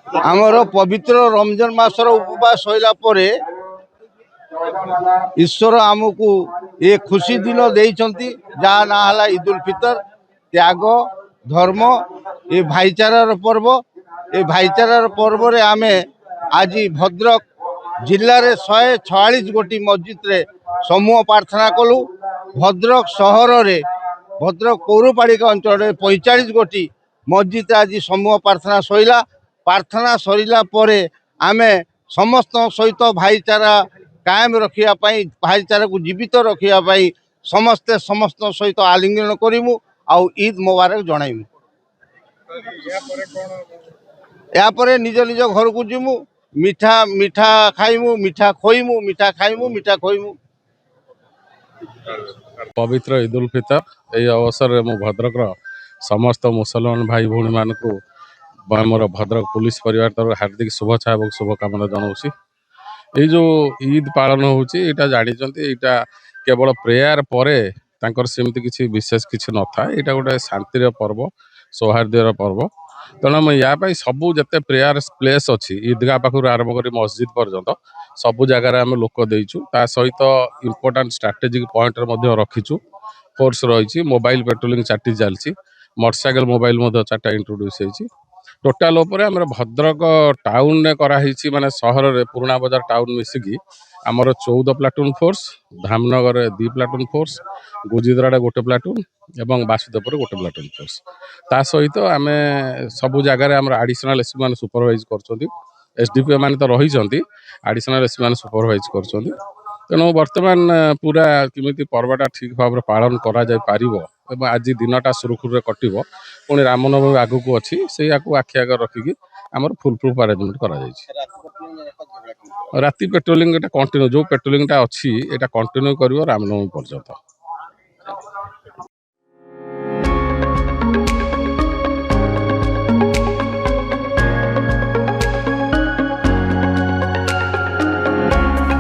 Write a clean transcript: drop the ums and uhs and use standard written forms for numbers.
ଆମର ପବିତ୍ର ରମଜାନ ମାସର ଉପବାସ ସରିଲା ପରେ ଈଶ୍ୱର ଆମକୁ ଏ ଖୁସି ଦିନ ଦେଇଛନ୍ତି, ଯାହା ନାଁ ହେଲା ଇଦୁଲ ଫିତର। ତ୍ୟାଗ, ଧର୍ମ, ଏ ଭାଇଚାରାର ପର୍ବ। ଏ ଭାଇଚାରାର ପର୍ବରେ ଆମେ ଆଜି ଭଦ୍ରକ ଜିଲ୍ଲାରେ 146 ଗୋଟି ମସଜିଦରେ ସମୂହ ପ୍ରାର୍ଥନା କଲୁ। ଭଦ୍ରକ ସହରରେ, ଭଦ୍ରକ ପୌରପାଳିକା ଅଞ୍ଚଳରେ 45 ଗୋଟି ମସଜିଦରେ ଆଜି ସମୂହ ପ୍ରାର୍ଥନା ସରିଲା। ପ୍ରାର୍ଥନା ସରିଲା ପରେ ଆମେ ସମସ୍ତଙ୍କ ସହିତ ଭାଇଚାରା କାୟମ ରଖିବା ପାଇଁ, ଭାଇଚାରାକୁ ଜୀବିତ ରଖିବା ପାଇଁ ସମସ୍ତେ ସମସ୍ତଙ୍କ ସହିତ ଆଲିଙ୍ଗନ କରିମୁ ଆଉ ଇଦ୍ ମୁବାରକ ଜଣାଇମୁ। ଏହାପରେ ନିଜ ନିଜ ଘରକୁ ଯିମୁ, ମିଠା ଖାଇମୁ, ମିଠା ଖୋଇମୁ, ମିଠା ଖାଇମୁ, ମିଠା ଖୋଇମୁ। ପବିତ୍ର ଇଦୁଲ ଫିତର ଏହି ଅବସରରେ ମୁଁ ଭଦ୍ରକର ସମସ୍ତ ମୁସଲମାନ ଭାଇ ଭଉଣୀମାନଙ୍କୁ ମୋର ଭଦ୍ରକ ପୁଲିସ ପରିବାର ତରଫରୁ ହାର୍ଦ୍ଦିକ ଶୁଭେଚ୍ଛା ଏବଂ ଶୁଭକାମନା ଜଣାଉଛି। ଏଇ ଯେଉଁ ଇଦ୍ ପାଳନ ହେଉଛି, ଏଇଟା ଜାଣିଛନ୍ତି, ଏଇଟା କେବଳ ପ୍ରେୟାର ପରେ ତାଙ୍କର ସେମିତି କିଛି ବିଶେଷ କିଛି ନଥାଏ। ଏଇଟା ଗୋଟେ ଶାନ୍ତିର ପର୍ବ, ସୌହାର୍ଦ୍ଦ୍ୟର ପର୍ବ। ତେଣୁ ଆମେ ୟା ପାଇଁ ସବୁ ଯେତେ ପ୍ରେୟାର ପ୍ଲେସ୍ ଅଛି, ଇଦଗାହ ପାଖରୁ ଆରମ୍ଭ କରି ମସଜିଦ୍ ପର୍ଯ୍ୟନ୍ତ ସବୁ ଜାଗାରେ ଆମେ ଲୋକ ଦେଇଛୁ। ତା ସହିତ ଇମ୍ପୋର୍ଟାଣ୍ଟ ଷ୍ଟ୍ରାଟେଜିକ୍ ପଏଣ୍ଟରେ ମଧ୍ୟ ରଖିଛୁ। ଫୋର୍ସ ରହିଛି, ମୋବାଇଲ ପେଟ୍ରୋଲିଂ 4ଟି ଚାଲିଛି, ମୋଟରସାଇକେଲ ମୋବାଇଲ ମଧ୍ୟ 4ଟା ଇଣ୍ଟ୍ରୋଡ୍ୟୁସ୍ ହେଇଛି। ଟୋଟାଲ ଉପରେ ଆମର ଭଦ୍ରକ ଟାଉନରେ କରାହେଇଛି, ମାନେ ସହରରେ ପୁରୁଣା ବଜାର ଟାଉନ ମିଶିକି ଆମର 14 ପ୍ଲାଟୁନ୍ ଫୋର୍ସ, ଧାମନଗରରେ 2 ପ୍ଲାଟୁନ୍ ଫୋର୍ସ, ଗୁଜିଦ୍ରାରେ 1 ପ୍ଲାଟୁନ୍ ଏବଂ ବାସୁଦେବପୁରରେ 1 ପ୍ଲାଟୁନ୍ ଫୋର୍ସ। ତା ସହିତ ଆମେ ସବୁ ଜାଗାରେ ଆମର ଆଡ଼ିସନାଲ୍ ଏସ୍ପି ମାନେ ସୁପରଭାଇଜ୍ କରୁଛନ୍ତି। SDPO ମାନେ ତ ରହିଛନ୍ତି, ଆଡ଼ିସନାଲ୍ ଏସ୍ପି ମାନେ ସୁପରଭାଇଜ୍ କରୁଛନ୍ତି। ତେଣୁ ବର୍ତ୍ତମାନ ପୁରା କେମିତି ପର୍ବଟା ଠିକ୍ ଭାବରେ ପାଳନ କରାଯାଇପାରିବ ଏବଂ ଆଜି ଦିନଟା ସୁରୁଖୁରୁରେ କଟିବ। ପୁଣି ରାମନବମୀ ଆଗକୁ ଅଛି, ସେଇଆକୁ ଆଖି ଆଗରେ ରଖିକି ଆମର ଫୁଲ୍ ପ୍ରୁଫ୍ ଆରେଞ୍ଜମେଣ୍ଟ କରାଯାଇଛି। ରାତି ପେଟ୍ରୋଲିଂ ଏଟା କଣ୍ଟିନ୍ୟୁ, ଯେଉଁ ପେଟ୍ରୋଲିଂଟା ଅଛି ଏଇଟା କଣ୍ଟିନ୍ୟୁ କରିବ ରାମନବମୀ ପର୍ଯ୍ୟନ୍ତ।